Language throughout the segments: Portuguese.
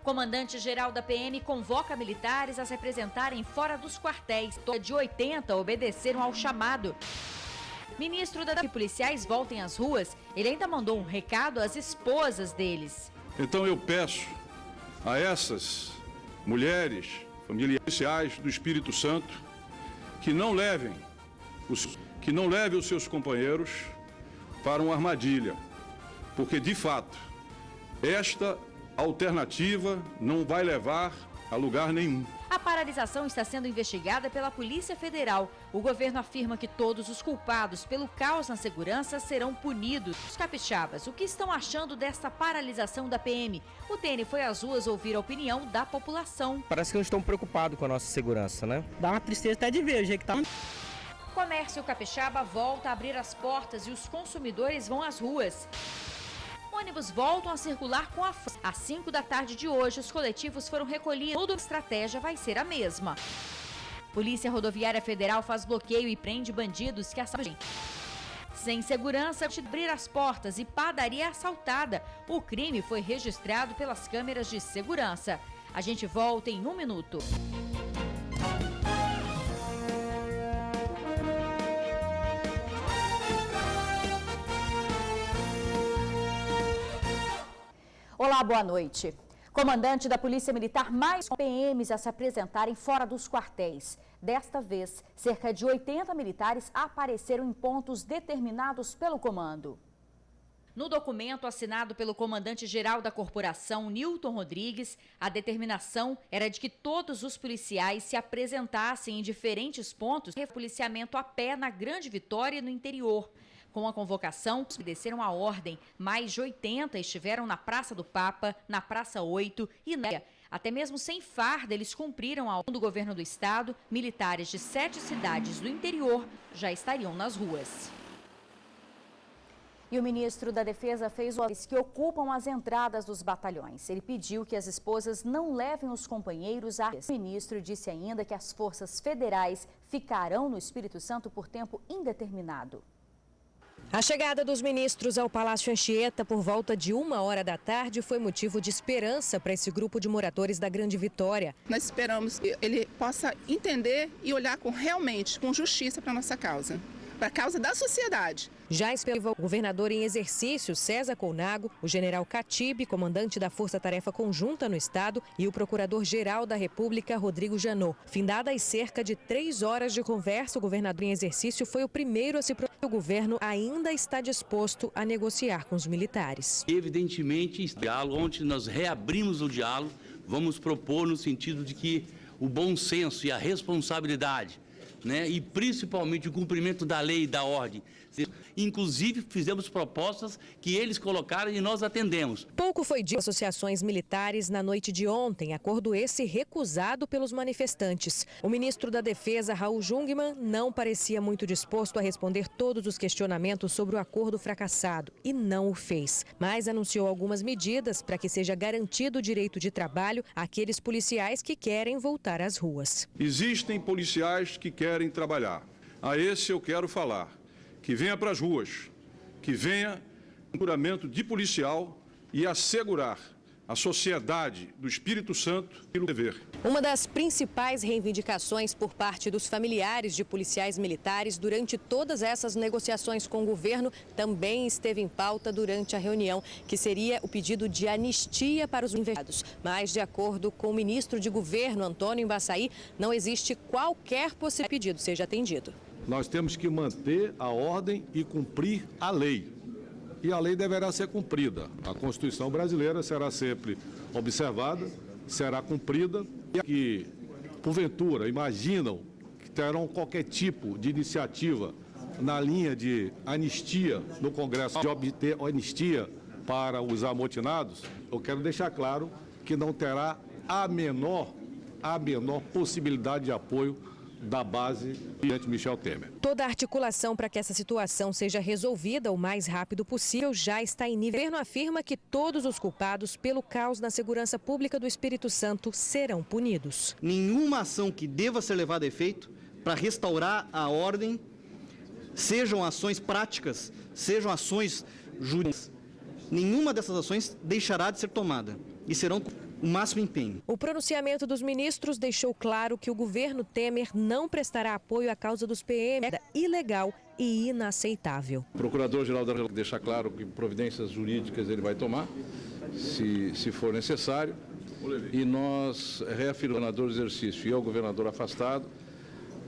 O comandante-geral da PM convoca militares a se apresentarem fora dos quartéis. De 80 obedeceram ao chamado. Ministro da policiais voltem às ruas, ele ainda mandou um recado às esposas deles. Então eu peço a essas mulheres, familiares do Espírito Santo, que não levem os seus companheiros para uma armadilha, porque de fato esta alternativa não vai levar a lugar nenhum. A paralisação está sendo investigada pela Polícia Federal. O governo afirma que todos os culpados pelo caos na segurança serão punidos. Os capixabas, o que estão achando desta paralisação da PM? O TN foi às ruas ouvir a opinião da população. Parece que eles estão preocupados com a nossa segurança, né? Dá uma tristeza até de ver o jeito que tá. O comércio capixaba volta a abrir as portas e os consumidores vão às ruas. Ônibus voltam a circular com a força. Às 5 da tarde de hoje, os coletivos foram recolhidos. Toda a estratégia vai ser a mesma. Polícia Rodoviária Federal faz bloqueio e prende bandidos que assaltam. Sem segurança, abrir as portas e padaria assaltada. O crime foi registrado pelas câmeras de segurança. A gente volta em 1 minuto. Olá, boa noite. Comandante da Polícia Militar, mais PMs a se apresentarem fora dos quartéis. Desta vez, cerca de 80 militares apareceram em pontos determinados pelo comando. No documento assinado pelo comandante-geral da corporação, Nilton Rodrigues, a determinação era de que todos os policiais se apresentassem em diferentes pontos de policiamento a pé na Grande Vitória e no interior. Com a convocação, obedeceram a ordem. Mais de 80 estiveram na Praça do Papa, na Praça 8 e na... Até mesmo sem farda, eles cumpriram a ordem do governo do estado. Militares de 7 cidades do interior já estariam nas ruas. E o ministro da Defesa fez ordens que ocupam as entradas dos batalhões. Ele pediu que as esposas não levem os companheiros a... O ministro disse ainda que as forças federais ficarão no Espírito Santo por tempo indeterminado. A chegada dos ministros ao Palácio Anchieta por volta de 1h da tarde foi motivo de esperança para esse grupo de moradores da Grande Vitória. Nós esperamos que ele possa entender e olhar realmente com justiça para a nossa causa, para a causa da sociedade. Já esperava o governador em exercício, César Colnago, o general Catibe, comandante da Força Tarefa Conjunta no estado, e o procurador-geral da República, Rodrigo Janot. Findadas cerca de 3 horas de conversa, o governador em exercício foi o primeiro a se pronunciar. O governo ainda está disposto a negociar com os militares. Evidentemente, diálogo, onde nós reabrimos o diálogo, vamos propor no sentido de que o bom senso e a responsabilidade, e principalmente o cumprimento da lei e da ordem. Inclusive, fizemos propostas que eles colocaram e nós atendemos. Pouco foi dito às associações militares na noite de ontem, acordo esse recusado pelos manifestantes. O ministro da Defesa, Raul Jungmann, não parecia muito disposto a responder todos os questionamentos sobre o acordo fracassado e não o fez. Mas anunciou algumas medidas para que seja garantido o direito de trabalho àqueles policiais que querem voltar às ruas. Existem policiais que querem trabalhar. A esse eu quero falar. Que venha para as ruas, que venha um juramento de policial e assegurar a sociedade do Espírito Santo pelo dever. Uma das principais reivindicações por parte dos familiares de policiais militares durante todas essas negociações com o governo também esteve em pauta durante a reunião, que seria o pedido de anistia para os investigados. Mas, de acordo com o ministro de Governo, Antônio Embaçaí, não existe qualquer possibilidade que o pedido seja atendido. Nós temos que manter a ordem e cumprir a lei. E a lei deverá ser cumprida. A Constituição brasileira será sempre observada, será cumprida. E que, porventura, imaginam que terão qualquer tipo de iniciativa na linha de anistia no Congresso, de obter anistia para os amotinados, eu quero deixar claro que não terá a menor possibilidade de apoio da base do presidente Michel Temer. Toda a articulação para que essa situação seja resolvida o mais rápido possível já está em nível. O governo afirma que todos os culpados pelo caos na segurança pública do Espírito Santo serão punidos. Nenhuma ação que deva ser levada a efeito para restaurar a ordem, sejam ações práticas, sejam ações jurídicas, nenhuma dessas ações deixará de ser tomada e serão o máximo empenho. O pronunciamento dos ministros deixou claro que o governo Temer não prestará apoio à causa dos PM, era ilegal e inaceitável. O Procurador-Geral da República deixa claro que providências jurídicas ele vai tomar, se for necessário, e nós reafirmamos ao governador do exercício e ao governador afastado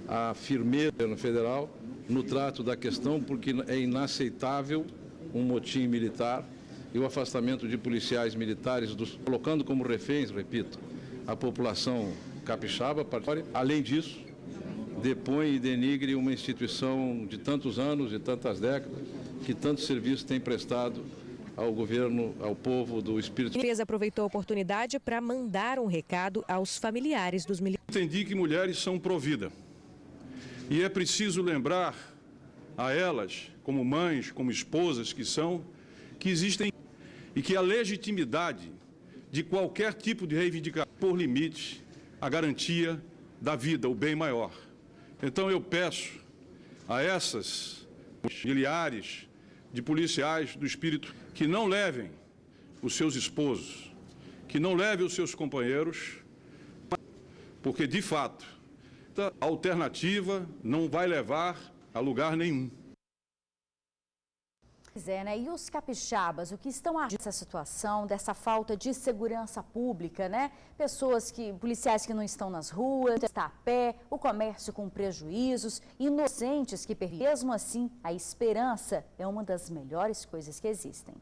a firmeza do governo federal no trato da questão, porque é inaceitável um motim militar e o afastamento de policiais militares, colocando como reféns, repito, a população capixaba. Além disso, depõe e denigre uma instituição de tantos anos, de tantas décadas, que tanto serviço tem prestado ao governo, ao povo do Espírito Santo. A defesa aproveitou a oportunidade para mandar um recado aos familiares dos militares. Entendi que mulheres são provida. E é preciso lembrar a elas, como mães, como esposas que são, que existem e que a legitimidade de qualquer tipo de reivindicação por limite a garantia da vida, o bem maior. Então eu peço a essas milhares de policiais do Espírito que não levem os seus esposos, que não levem os seus companheiros, porque de fato a alternativa não vai levar a lugar nenhum. Pois é, né? E os capixabas, o que estão agindo dessa situação, dessa falta de segurança pública, né? Policiais que não estão nas ruas, está a pé, o comércio com prejuízos, inocentes que perdem. Mesmo assim, a esperança é uma das melhores coisas que existem.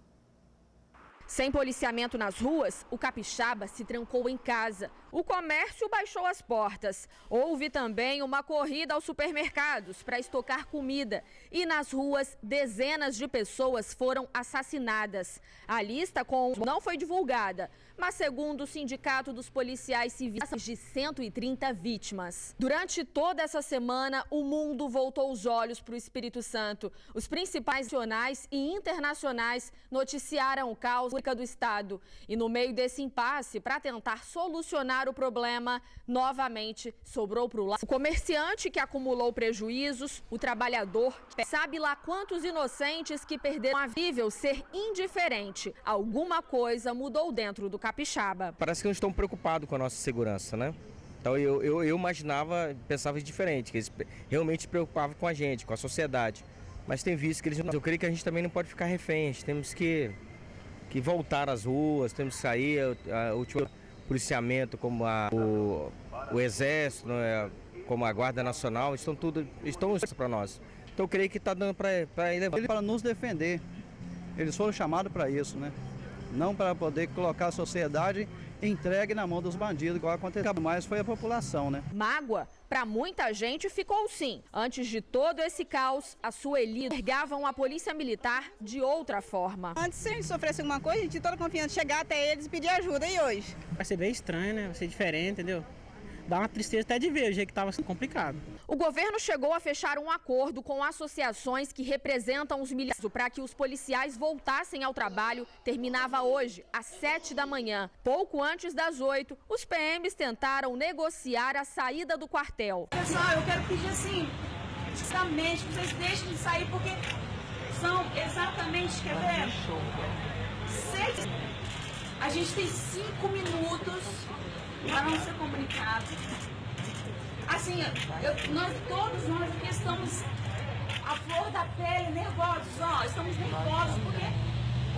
Sem policiamento nas ruas, o capixaba se trancou em casa. O comércio baixou as portas. Houve também uma corrida aos supermercados para estocar comida. E nas ruas, dezenas de pessoas foram assassinadas. A lista não foi divulgada, mas segundo o Sindicato dos Policiais Civis, de 130 vítimas. Durante toda essa semana, o mundo voltou os olhos para o Espírito Santo. Os principais nacionais e internacionais noticiaram o caos do Estado. E no meio desse impasse, para tentar solucionar o problema, novamente sobrou para o lado. O comerciante que acumulou prejuízos, o trabalhador, sabe lá quantos inocentes que perderam a vida. Ser indiferente. Alguma coisa mudou dentro do capixaba. Parece que não estão preocupados com a nossa segurança, né? Então eu imaginava, pensava diferente, que eles realmente se preocupavam com a gente, com a sociedade. Mas tem visto que eles não. Eu creio que a gente também não pode ficar refém, a gente temos que voltar às ruas, temos que sair, o policiamento como o Exército, né, como a Guarda Nacional, estão para nós. Então eu creio que está dando para ir levar. Para nos defender, eles foram chamados para isso, né? Não para poder colocar a sociedade entregue na mão dos bandidos, igual aconteceu, mas foi a população, né? Mágoa, para muita gente, ficou sim. Antes de todo esse caos, a Sueli enxergavam a polícia militar de outra forma. Antes, se a gente sofresse alguma coisa, a gente tinha toda a confiança de chegar até eles e pedir ajuda. E hoje? Vai ser bem estranho, né? Vai ser diferente, entendeu? Dá uma tristeza até de ver o jeito que estava complicado. O governo chegou a fechar um acordo com associações que representam os militares para que os policiais voltassem ao trabalho. Terminava hoje, às 7 da manhã. Pouco antes das 8, os PMs tentaram negociar a saída do quartel. Pessoal, eu quero pedir assim, justamente, que vocês deixem de sair, porque são exatamente, quer ver? 6. A gente tem 5 minutos para não ser comunicado. Assim, todos nós aqui estamos à flor da pele, nervosos, estamos nervosos, porque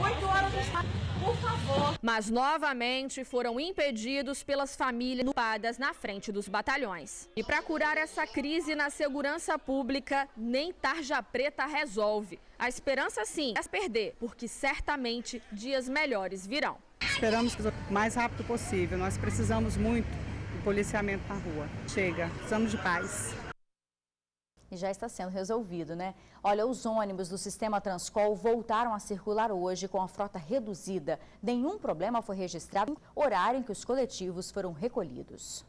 8 horas já... Por favor. Mas novamente foram impedidos pelas famílias ocupadas na frente dos batalhões. E para curar essa crise na segurança pública, nem tarja preta resolve. A esperança sim é perder, porque certamente dias melhores virão. Esperamos que o mais rápido possível. Nós precisamos muito do policiamento na rua. Chega, precisamos de paz. E já está sendo resolvido, né? Olha, os ônibus do sistema Transcol voltaram a circular hoje com a frota reduzida. Nenhum problema foi registrado no horário em que os coletivos foram recolhidos.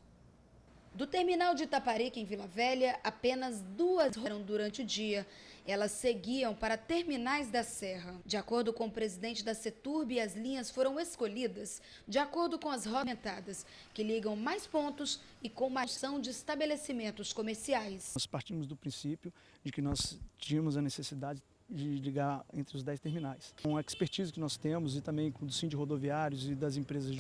Do terminal de Itaparica, em Vila Velha, apenas 2 foram durante o dia. Elas seguiam para terminais da Serra. De acordo com o presidente da Ceturb, as linhas foram escolhidas de acordo com as rotas aumentadas, que ligam mais pontos e com mais ação de estabelecimentos comerciais. Nós partimos do princípio de que nós tínhamos a necessidade ligar entre os 10 terminais. Com a expertise que nós temos e também com o Sindicato Rodoviários e das empresas,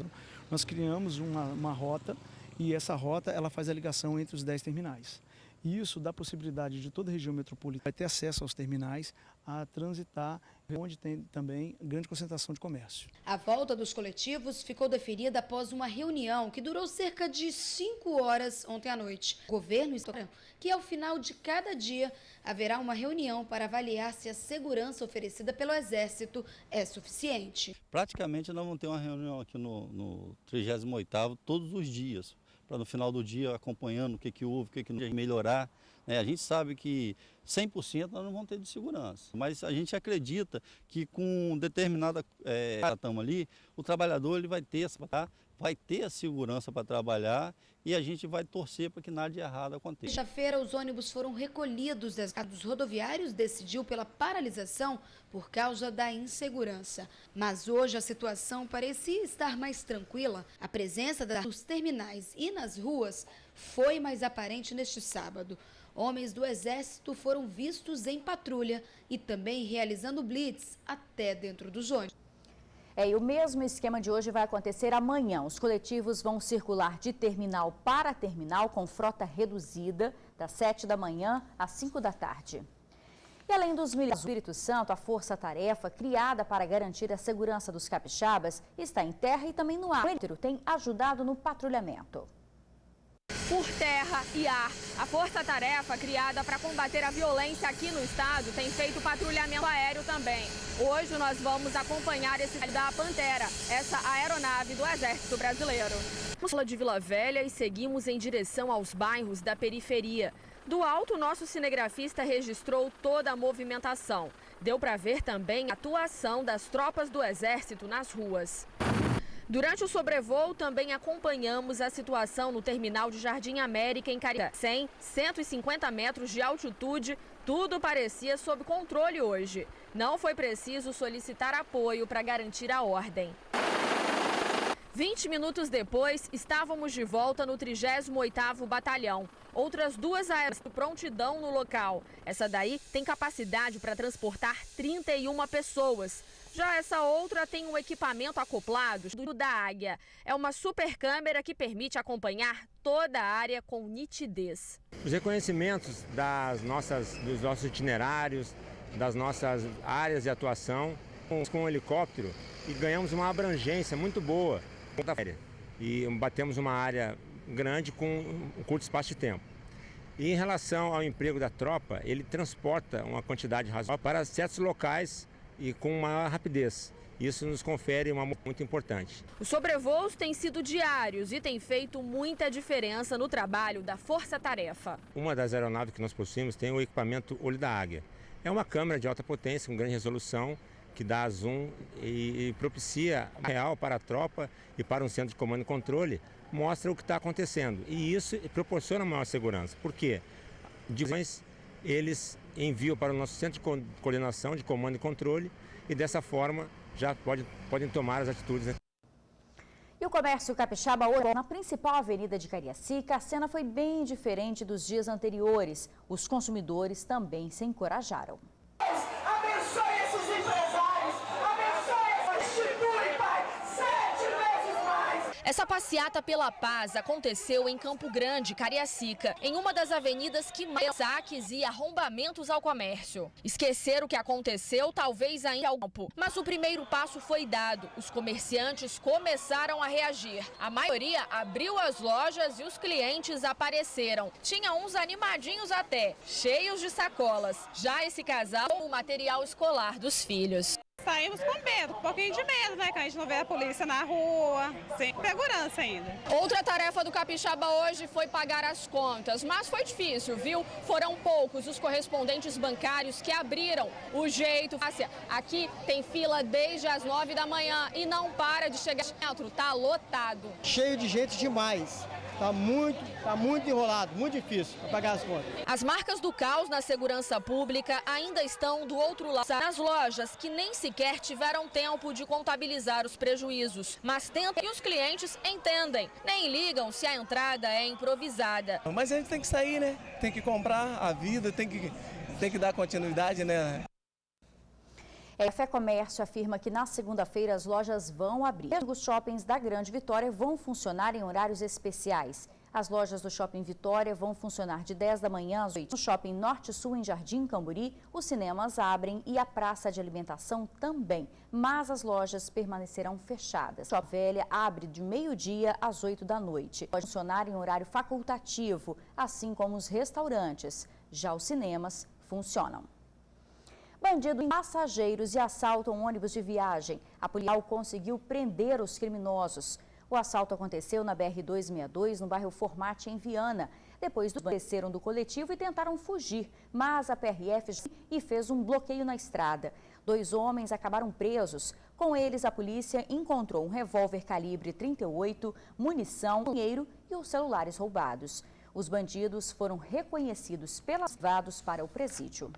nós criamos uma rota e essa rota ela faz a ligação entre os 10 terminais. E isso dá a possibilidade de toda a região metropolitana ter acesso aos terminais, a transitar, onde tem também grande concentração de comércio. A volta dos coletivos ficou deferida após uma reunião que durou cerca de 5 horas ontem à noite. O governo está que ao final de cada dia haverá uma reunião para avaliar se a segurança oferecida pelo Exército é suficiente. Praticamente nós vamos ter uma reunião aqui no 38º todos os dias, para no final do dia acompanhando o que houve, o que não melhorar. A gente sabe que 100% nós não vamos ter de segurança, mas a gente acredita que com determinada ali, o trabalhador ele vai ter a segurança para trabalhar e a gente vai torcer para que nada de errado aconteça. Sexta-feira, os ônibus foram recolhidos. Os rodoviários decidiu pela paralisação por causa da insegurança. Mas hoje a situação parecia estar mais tranquila. A presença dos terminais e nas ruas foi mais aparente neste sábado. Homens do Exército foram vistos em patrulha e também realizando blitz até dentro dos ônibus. E o mesmo esquema de hoje vai acontecer amanhã. Os coletivos vão circular de terminal para terminal com frota reduzida, das 7 da manhã às 5 da tarde. E além dos militares do Espírito Santo, a Força Tarefa, criada para garantir a segurança dos capixabas, está em terra e também no ar. O tem ajudado no patrulhamento. Por terra e ar, a Força Tarefa, criada para combater a violência aqui no estado, tem feito patrulhamento aéreo também. Hoje nós vamos acompanhar esse da Pantera, essa aeronave do Exército Brasileiro. Vamos de Vila Velha e seguimos em direção aos bairros da periferia. Do alto, nosso cinegrafista registrou toda a movimentação. Deu para ver também a atuação das tropas do Exército nas ruas. Durante o sobrevoo, também acompanhamos a situação no terminal de Jardim América, em Cariacica. 100, 150 metros de altitude, tudo parecia sob controle hoje. Não foi preciso solicitar apoio para garantir a ordem. 20 minutos depois, estávamos de volta no 38º Batalhão. Outras 2 aéreas de prontidão no local. Essa daí tem capacidade para transportar 31 pessoas. Já essa outra tem um equipamento acoplado do da Águia. É uma super câmera que permite acompanhar toda a área com nitidez. Os reconhecimentos dos nossos itinerários, das nossas áreas de atuação, com o helicóptero, e ganhamos uma abrangência muito boa. E batemos uma área grande com um curto espaço de tempo. E em relação ao emprego da tropa, ele transporta uma quantidade razoável para certos locais e com maior rapidez. Isso nos confere uma muito importante. Os sobrevoos têm sido diários e têm feito muita diferença no trabalho da Força Tarefa. Uma das aeronaves que nós possuímos tem o equipamento Olho da Águia. É uma câmera de alta potência, com grande resolução, que dá zoom e propicia real para a tropa e para um centro de comando e controle, mostra o que está acontecendo. E isso proporciona maior segurança. Por quê? Eles enviam para o nosso centro de coordenação, de comando e controle, e dessa forma já podem tomar as atitudes. E o comércio capixaba hoje, na principal avenida de Cariacica, a cena foi bem diferente dos dias anteriores. Os consumidores também se encorajaram. Abençoe esses empresários, abençoe, restitui, Pai, 7 vezes mais. Essa passeata pela paz aconteceu em Campo Grande, Cariacica, em uma das avenidas que mais saques e arrombamentos ao comércio. Esquecer o que aconteceu talvez ainda ao campo, mas o primeiro passo foi dado. Os comerciantes começaram a reagir. A maioria abriu as lojas e os clientes apareceram. Tinha uns animadinhos até, cheios de sacolas. Já esse casal, o material escolar dos filhos. Saímos com medo, um pouquinho de medo, né? Que a gente não vê a polícia na rua, sem segurança ainda. Outra tarefa do capixaba hoje foi pagar as contas, mas foi difícil, viu? Foram poucos os correspondentes bancários que abriram o jeito. Aqui tem fila desde as 9 da manhã e não para de chegar dentro, tá lotado. Cheio de gente demais. Tá muito enrolado, muito difícil para pagar as contas. As marcas do caos na segurança pública ainda estão do outro lado, nas lojas que nem sequer tiveram tempo de contabilizar os prejuízos. Mas tentam e os clientes entendem, nem ligam se a entrada é improvisada. Mas a gente tem que sair, né? Tem que comprar a vida, tem que dar continuidade, né? A Fé Comércio afirma que na segunda-feira as lojas vão abrir. Os shoppings da Grande Vitória vão funcionar em horários especiais. As lojas do Shopping Vitória vão funcionar de 10 da manhã às 8. No Shopping Norte Sul, em Jardim Camburi, os cinemas abrem e a praça de alimentação também, mas as lojas permanecerão fechadas. A Shopping Velha abre de meio-dia às 8 da noite. Pode funcionar em horário facultativo, assim como os restaurantes. Já os cinemas funcionam. Bandidos passageiros e assaltam ônibus de viagem. A polícia conseguiu prender os criminosos. O assalto aconteceu na BR-262, no bairro Formate, em Viana. Depois desceram do coletivo e tentaram fugir, mas a PRF fez um bloqueio na estrada. 2 homens acabaram presos. Com eles, a polícia encontrou um revólver calibre 38, munição, dinheiro e os celulares roubados. Os bandidos foram reconhecidos pelas levados para o presídio.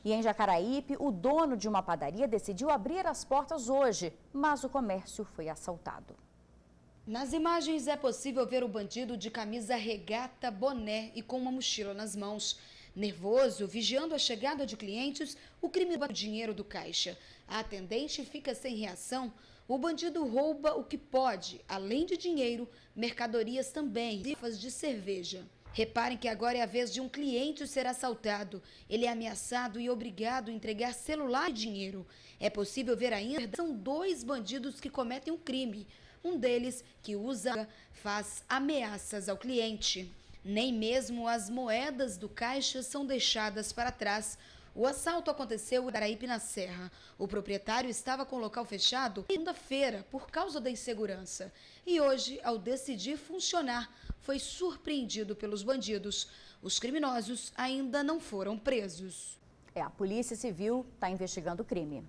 E em Jacaraípe, o dono de uma padaria decidiu abrir as portas hoje, mas o comércio foi assaltado. Nas imagens é possível ver o bandido de camisa regata, boné e com uma mochila nas mãos. Nervoso, vigiando a chegada de clientes, o crime rouba o dinheiro do caixa. A atendente fica sem reação. O bandido rouba o que pode, além de dinheiro, mercadorias também, garrafas de cerveja. Reparem que agora é a vez de um cliente ser assaltado. Ele é ameaçado e obrigado a entregar celular e dinheiro. É possível ver ainda, são 2 bandidos que cometem um crime. Um deles, que faz ameaças ao cliente. Nem mesmo as moedas do caixa são deixadas para trás. O assalto aconteceu em Jacaraípe, na Serra. O proprietário estava com o local fechado segunda-feira por causa da insegurança. E hoje, ao decidir funcionar, foi surpreendido pelos bandidos. Os criminosos ainda não foram presos. A Polícia Civil está investigando o crime.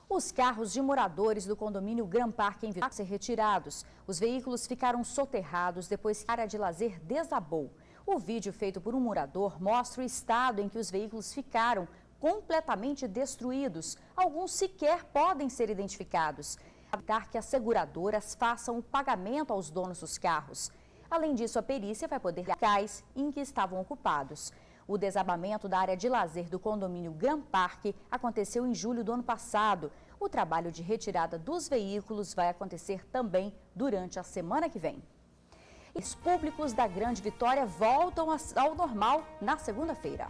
Os carros de moradores do condomínio Gran Parque em Vitória ser retirados. Os veículos ficaram soterrados depois que a área de lazer desabou. O vídeo feito por um morador mostra o estado em que os veículos ficaram completamente destruídos. Alguns sequer podem ser identificados. Evitar que as seguradoras façam o pagamento aos donos dos carros. Além disso, a perícia vai poder ver locais em que estavam ocupados. O desabamento da área de lazer do condomínio Gran Parque aconteceu em julho do ano passado. O trabalho de retirada dos veículos vai acontecer também durante a semana que vem. Os públicos da Grande Vitória voltam ao normal na segunda-feira.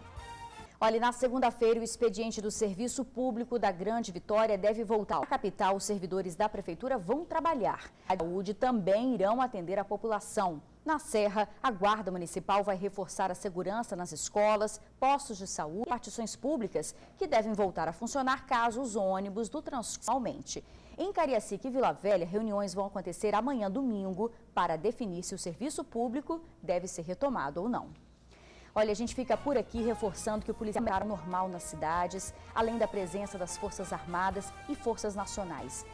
Olha, na segunda-feira, o expediente do Serviço Público da Grande Vitória deve voltar. Na capital, os servidores da Prefeitura vão trabalhar. A saúde também irão atender a população. Na Serra, a Guarda Municipal vai reforçar a segurança nas escolas, postos de saúde e repartições públicas, que devem voltar a funcionar caso os ônibus do transporte aumente. Em Cariacica e Vila Velha, reuniões vão acontecer amanhã, domingo, para definir se o serviço público deve ser retomado ou não. Olha, a gente fica por aqui reforçando que o policiamento é normal nas cidades, além da presença das Forças Armadas e Forças Nacionais.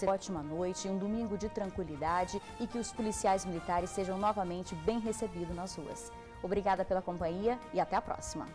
Uma ótima noite, um domingo de tranquilidade e que os policiais militares sejam novamente bem recebidos nas ruas. Obrigada pela companhia e até a próxima.